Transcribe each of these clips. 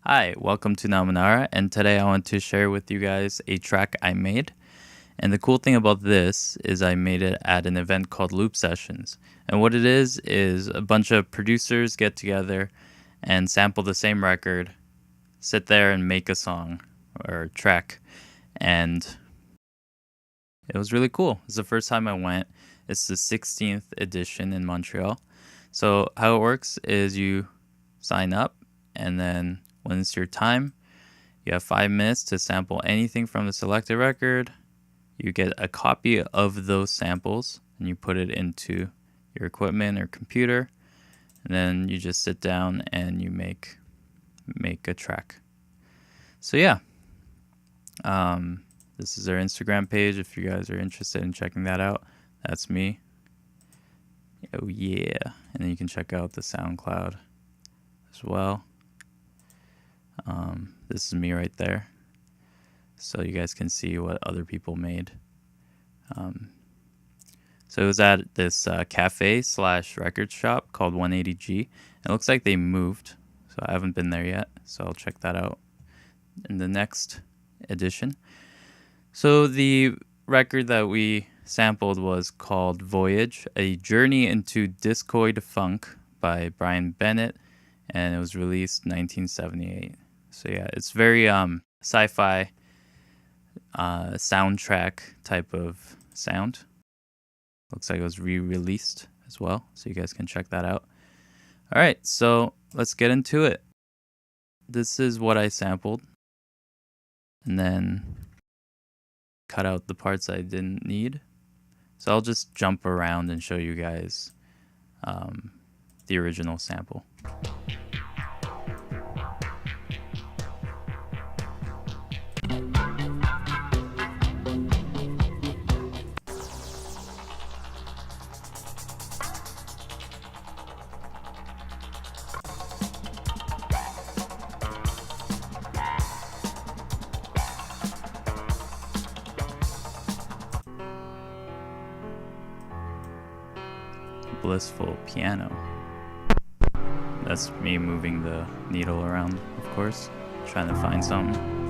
Hi, welcome to Namanara, and today I want to share with you guys a track I made. And the cool thing about this is I made it at an event called Loop Sessions. And what it is a bunch of producers get together and sample the same record, sit there and make a song or track. And it was really cool. It's the first time I went. It's the 16th edition in Montreal. So how it works is you sign up, and then when it's your time, you have 5 minutes to sample anything from the selected record. You get a copy of those samples and you put it into your equipment or computer, and then you just sit down and you make a track. So yeah, this is our Instagram page if you guys are interested in checking that out. That's me. Oh yeah, and then you can check out the SoundCloud as well. This is me right there, so you guys can see what other people made. So it was at this cafe / record shop called 180G. It looks like they moved, so I haven't been there yet, so I'll check that out in the next edition. So the record that we sampled was called Voyage, a journey into discoid funk by Bennett, and it was released 1978. So yeah, it's very sci-fi soundtrack type of sound. Looks like it was re-released as well, so you guys can check that out. All right, so let's get into it. This is what I sampled, and then cut out the parts I didn't need. So I'll just jump around and show you guys the original sample. Blissful piano. That's me moving the needle around, of course, trying to find something.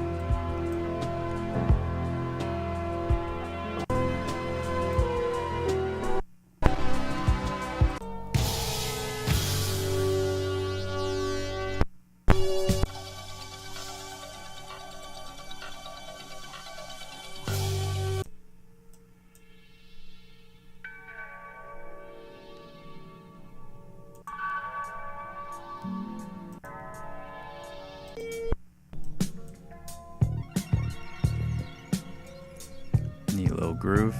Neat little groove.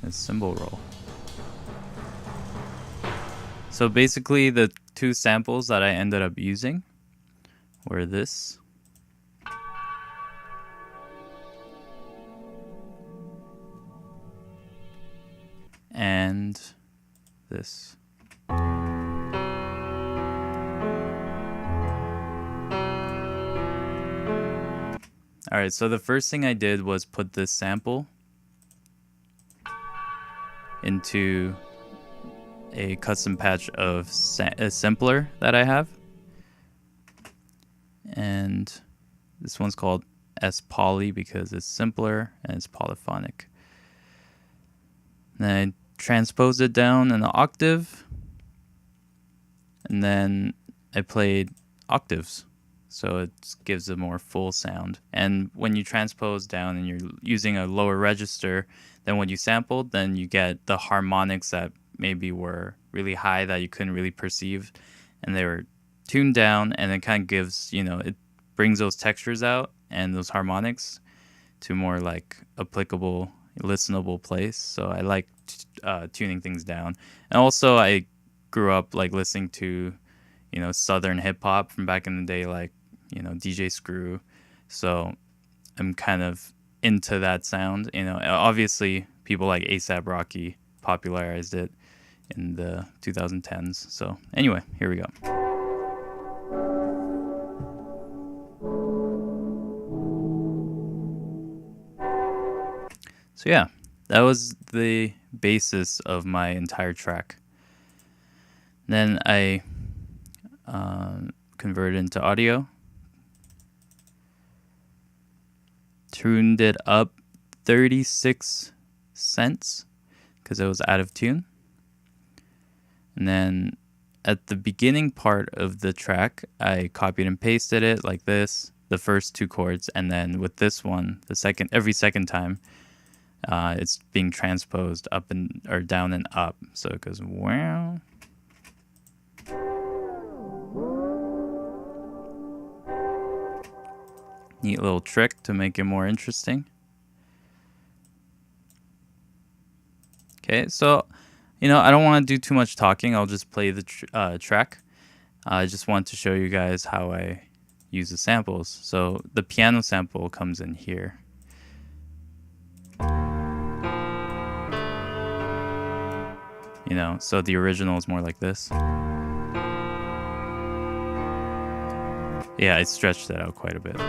A cymbal roll. So basically the two samples that I ended up using were this and this. All right, so the first thing I did was put this sample into a custom patch of a sampler that I have. And this one's called S Poly because it's simpler and it's polyphonic. Then I transposed it down in the octave, and then I played octaves, so it gives a more full sound. And when you transpose down and you're using a lower register than what you sampled, then you get the harmonics that maybe were really high that you couldn't really perceive, and they were tuned down, and it kind of gives, it brings those textures out and those harmonics to more like applicable, listenable place. So I like tuning things down. And also I grew up like listening to, Southern hip hop from back in the day, like, DJ Screw. So I'm kind of into that sound. Obviously people like A$AP Rocky popularized it in the 2010s. So anyway, here we go. So yeah, that was the basis of my entire track. Then I converted into audio, tuned it up 36 cents because it was out of tune. And then at the beginning part of the track, I copied and pasted it like this, the first 2 chords, and then with this one, every second time, it's being transposed up and or down and up. So it goes wow. Neat little trick to make it more interesting. Okay, so I don't want to do too much talking. I'll just play the track. I just want to show you guys how I use the samples. So the piano sample comes in here. So the original is more like this. Yeah, I stretched that out quite a bit.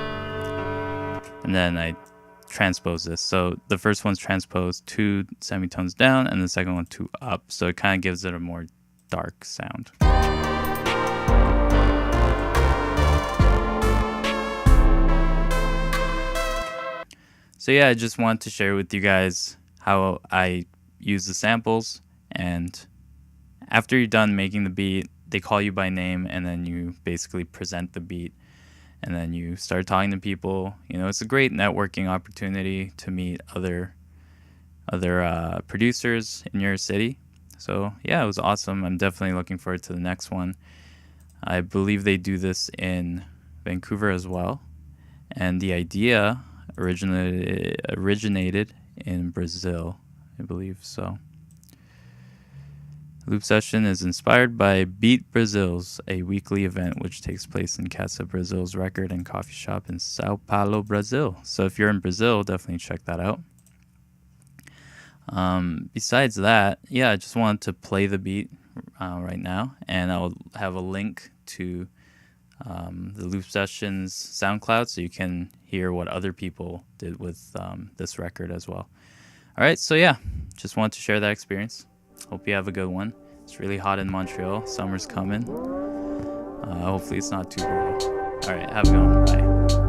And then I transpose this. So the first one's transposed 2 semitones down and the second one 2 up. So it kind of gives it a more dark sound. So yeah, I just want to share with you guys how I use the samples. And after you're done making the beat, they call you by name and then you basically present the beat. And then you start talking to people. It's a great networking opportunity to meet other producers in your city. So yeah, it was awesome. I'm definitely looking forward to the next one. I believe they do this in Vancouver as well. And the idea originated in Brazil, I believe so. Loop Session is inspired by Beat Brazil's, a weekly event which takes place in Casa Brazil's record and coffee shop in Sao Paulo, Brazil. So if you're in Brazil, definitely check that out. Besides that, yeah, I just wanted to play the beat right now, and I'll have a link to the Loop Sessions SoundCloud so you can hear what other people did with this record as well. All right, so yeah, just wanted to share that experience. Hope you have a good one. It's really hot in Montreal. Summer's coming. Hopefully it's not too brutal. All right, have a good one. Bye.